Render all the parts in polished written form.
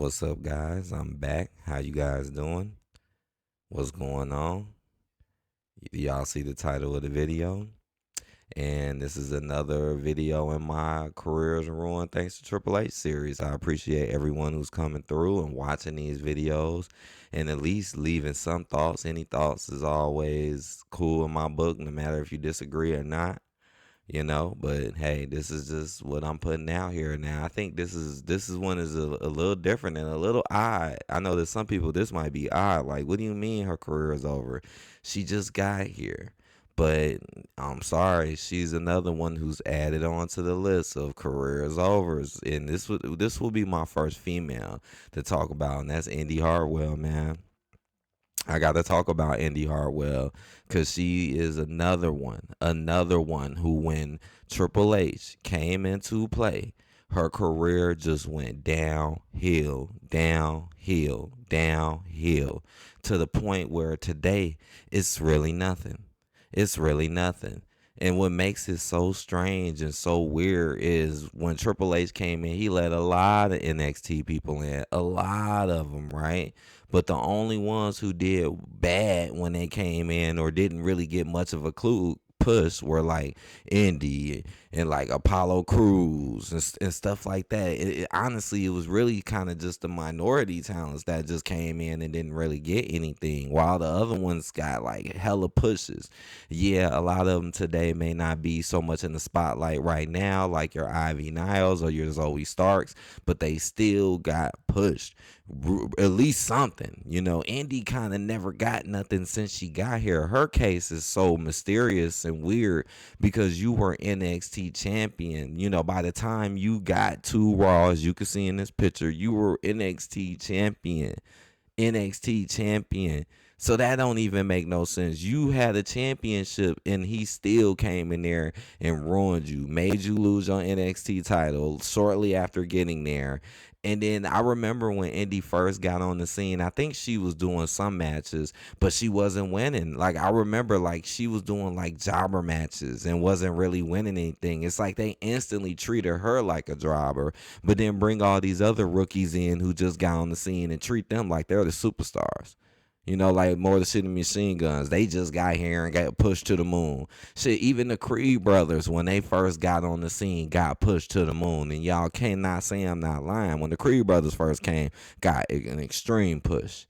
What's up, guys? I'm back. How you guys doing? What's going on? Y'all see the title of the video? And this is another video in my Careers Ruined Thanks to Triple H series. I appreciate everyone who's coming through and watching these videos and at least leaving some thoughts. Any thoughts is always cool in my book, no matter if you disagree or not. But hey, this is just what I'm putting out here now. I think this is one is a little different and a little odd. I know that some people this might be odd. Like, what do you mean her career is over? She just got here. But I'm sorry, she's another one who's added on to the list of careers overs. And this will be my first female to talk about, and that's Indi Hartwell, man. I got to talk about Indi Hartwell because she is another one who, when Triple H came into play, her career just went downhill, downhill, downhill to the point where today it's really nothing. It's really nothing. And what makes it so strange and so weird is when Triple H came in, he let a lot of NXT people in, a lot of them, right? But the only ones who did bad when they came in or didn't really get much of a clue push were like Indy and like Apollo Crews and stuff like that. Honestly, it was really kind of just the minority talents that just came in and didn't really get anything, while the other ones got like hella pushes. Yeah, a lot of them today may not be so much in the spotlight right now, like your Ivy Niles or your Zoe Starks, but they still got pushed. At least something. Indy kind of never got nothing since she got here. Her case is so mysterious and weird because you were NXT champion. By the time you got to Raw, as you can see in this picture, you were NXT champion. NXT champion. So that don't even make no sense. You had a championship and he still came in there and ruined you, made you lose your NXT title shortly after getting there. And then I remember when Indy first got on the scene, I think she was doing some matches, but she wasn't winning. Like, I remember like she was doing like jobber matches and wasn't really winning anything. It's like they instantly treated her like a jobber, but then bring all these other rookies in who just got on the scene and treat them like they're the superstars. Like more the City Machine Guns. They just got here and got pushed to the moon. Shit, even the Creed brothers, when they first got on the scene, got pushed to the moon. And y'all cannot say I'm not lying. When the Creed brothers first came, got an extreme push.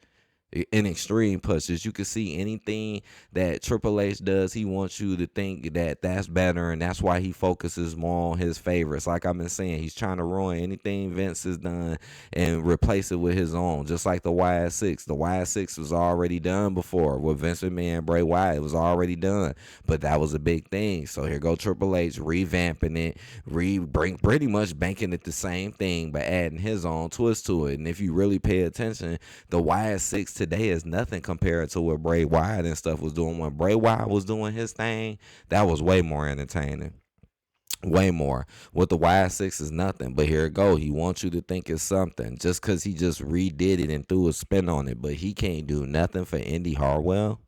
In extreme pushes, you can see anything that Triple H does, he wants you to think that that's better, and that's why he focuses more on his favorites. Like I've been saying, he's trying to ruin anything Vince has done and replace it with his own, just like the YS6. The YS6 was already done before with Vince McMahon, Bray Wyatt. It was already done, but that was a big thing. So here go Triple H revamping it, pretty much banking it the same thing, but adding his own twist to it. And if you really pay attention, the YS6 today is nothing compared to what Bray Wyatt and stuff was doing. When Bray Wyatt was doing his thing, that was way more entertaining. Way more. What the YS6 is nothing, but here it go. He wants you to think it's something just because he just redid it and threw a spin on it, but he can't do nothing for Indi Hartwell.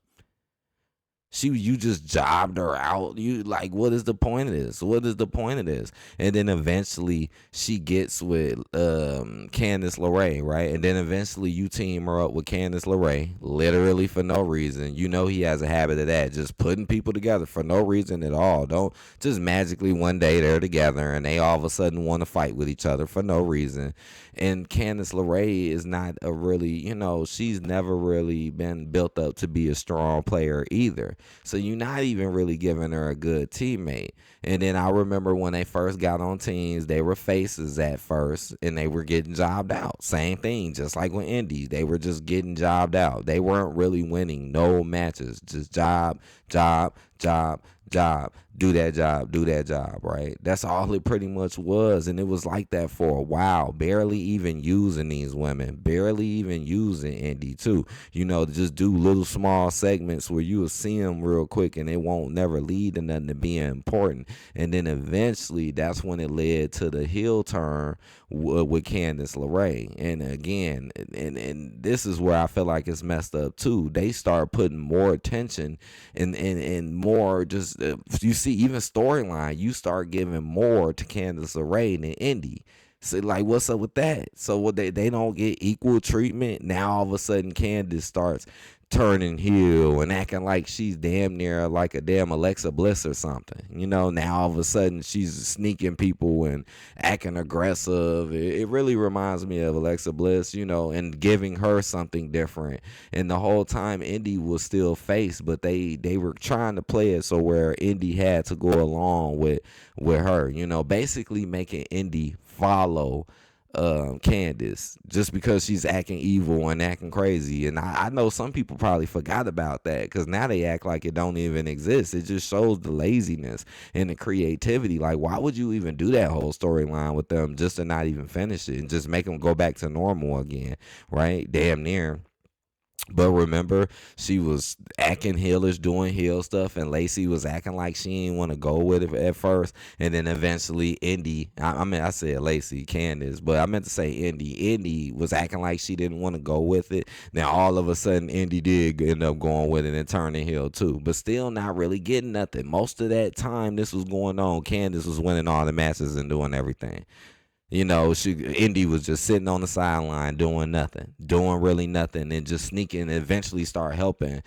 You just jobbed her out. You like, what is the point of this? What is the point of this? And then eventually she gets with Candice LeRae, right? And then eventually you team her up with Candice LeRae, literally for no reason. He has a habit of that, just putting people together for no reason at all. Don't just magically one day they're together and they all of a sudden want to fight with each other for no reason. And Candice LeRae is not a really, she's never really been built up to be a strong player either. So you're not even really giving her a good teammate. And then I remember when they first got on teams, they were faces at first and they were getting jobbed out. Same thing, just like with Indy. They were just getting jobbed out. They weren't really winning no matches. Just job, job, job, job. Do that job, right? That's all it pretty much was. And it was like that for a while. Barely even using these women. Barely even using Indy too. Just do little small segments where you will see them real quick and it won't never lead to nothing to being important. And then eventually that's when it led to the heel turn with Candice LeRae. And again, and this is where I feel like it's messed up too. They start putting more attention and more just, you see, even storyline, you start giving more to Candice LeRae than Indy. So like, what's up with that? So what, they don't get equal treatment? Now all of a sudden Candace starts turning heel and acting like she's damn near like a damn Alexa Bliss or something. Now all of a sudden she's sneaking people and acting aggressive. It really reminds me of Alexa Bliss, and giving her something different. And the whole time Indy was still face, but they were trying to play it so where Indy had to go along with her, basically making Indy follow Candace just because she's acting evil and acting crazy. And I know some people probably forgot about that because now they act like it don't even exist. It just shows the laziness and the creativity. Like, why would you even do that whole storyline with them just to not even finish it and just make them go back to normal again, right? Damn near. But remember, she was acting heelish, doing heel stuff, and Lacey was acting like she didn't want to go with it at first. And then eventually, Indy, I said Lacey, Candace, but I meant to say Indy. Indy was acting like she didn't want to go with it. Now, all of a sudden, Indy did end up going with it and turning heel too, but still not really getting nothing. Most of that time this was going on, Candace was winning all the matches and doing everything. Indy was just sitting on the sideline doing nothing, doing really nothing, and just sneaking and eventually start helping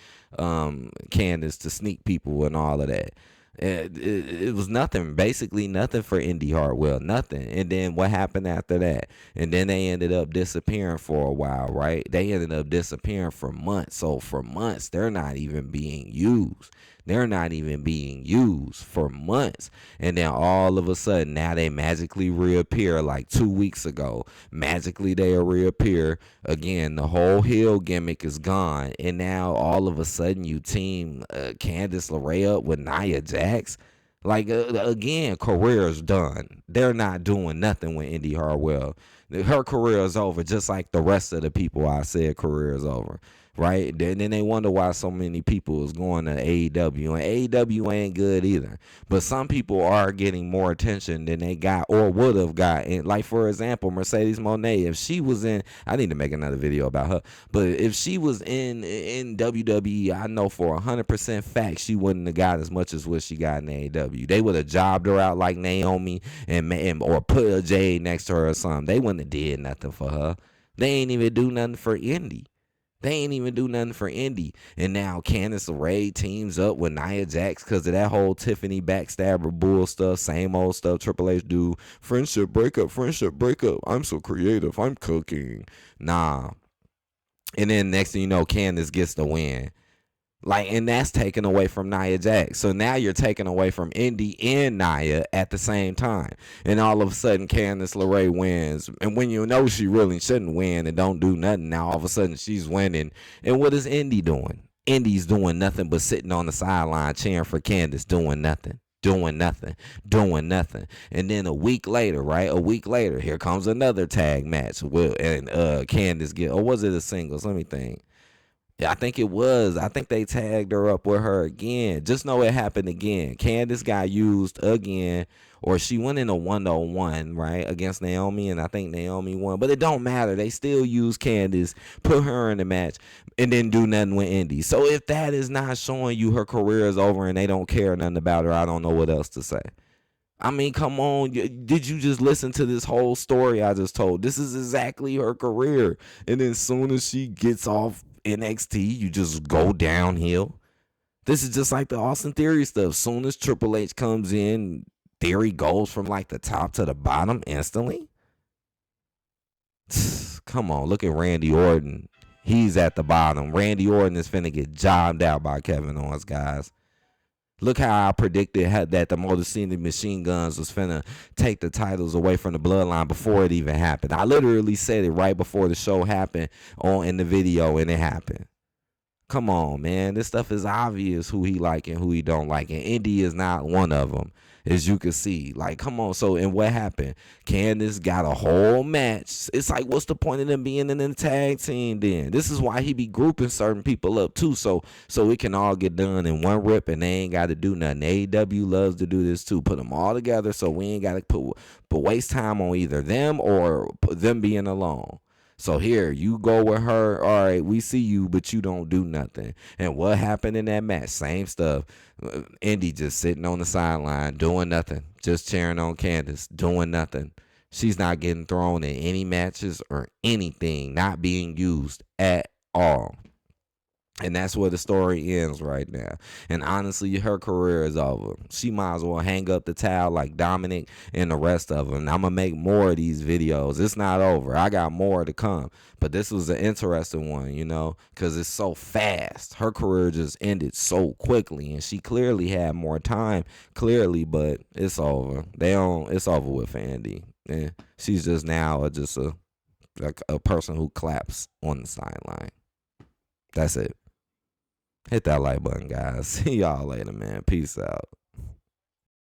Candace to sneak people and all of that. It was nothing, basically nothing for Indi Hartwell, nothing. And then what happened after that? And then they ended up disappearing for a while, right? They ended up disappearing for months. So for months, they're not even being used. They're not even being used for months. And then all of a sudden, now they magically reappear like 2 weeks ago. Magically, they reappear again. The whole heel gimmick is gone. And now all of a sudden, you team Candice LeRae up with Nia Jax. Like, again, career is done. They're not doing nothing with Indi Hartwell. Her career is over, just like the rest of the people I said career is over. Right? Then they wonder why so many people is going to AEW. And AEW ain't good either. But some people are getting more attention than they got or would have gotten. Like, for example, Mercedes Moné, if she was in, I need to make another video about her, but if she was in WWE, I know for 100% fact she wouldn't have got as much as what she got in AEW. They would have jobbed her out like Naomi or put a Jade next to her or something. They wouldn't have did nothing for her. They ain't even do nothing for Indy. They ain't even do nothing for Indy. And now Candice LeRae teams up with Nia Jax because of that whole Tiffany backstabber bull stuff. Same old stuff Triple H do. Friendship breakup, friendship breakup. I'm so creative. I'm cooking. Nah. And then next thing you know, Candice gets the win. Like, and that's taken away from Nia Jax. So now you're taking away from Indy and Nia at the same time. And all of a sudden, Candice LeRae wins. And when you know she really shouldn't win and don't do nothing, now all of a sudden she's winning. And what is Indy doing? Indy's doing nothing but sitting on the sideline cheering for Candice, doing nothing. Doing nothing. And then a week later, right? A week later, here comes another tag match. And Candice get, or was it a singles? Let me think. Yeah, I think it was. I think they tagged her up with her again. Just know it happened again. Candice got used again, or she went in a 1-on-1, right, against Naomi, and I think Naomi won. But it don't matter. They still use Candice, put her in the match, and then do nothing with Indy. So if that is not showing you her career is over and they don't care nothing about her, I don't know what else to say. I mean, come on. Did you just listen to this whole story I just told? This is exactly her career. And then as soon as she gets off NXT, you just go downhill. This is just like the Austin Theory stuff. Soon as Triple H comes in, Theory goes from like the top to the bottom instantly. Come on, look at Randy Orton. He's at the bottom. Randy Orton is finna get jobbed out by Kevin Owens, guys. Look how I predicted that the Motor City Machine Guns was finna take the titles away from the Bloodline before it even happened. I literally said it right before the show happened in the video, and it happened. Come on, man. This stuff is obvious who he like and who he don't like, and Indy is not one of them, as you can see. Like, come on. So, and what happened? Candice got a whole match. It's like, what's the point of them being in the tag team then? This is why he be grouping certain people up too, so it can all get done in one rip and they ain't got to do nothing. AEW loves to do this too. Put them all together so we ain't got to put waste time on either them or them being alone. So here, you go with her. All right, we see you, but you don't do nothing. And what happened in that match? Same stuff. Indy just sitting on the sideline, doing nothing. Just cheering on Candice, doing nothing. She's not getting thrown in any matches or anything, not being used at all. And that's where the story ends right now. And honestly, her career is over. She might as well hang up the towel like Dominic and the rest of them. I'm going to make more of these videos. It's not over. I got more to come. But this was an interesting one, you know, because it's so fast. Her career just ended so quickly. And she clearly had more time, clearly, but it's over. It's over with for Indi. And she's just now just like a person who claps on the sideline. That's it. Hit that like button, guys. See y'all later, man. Peace out.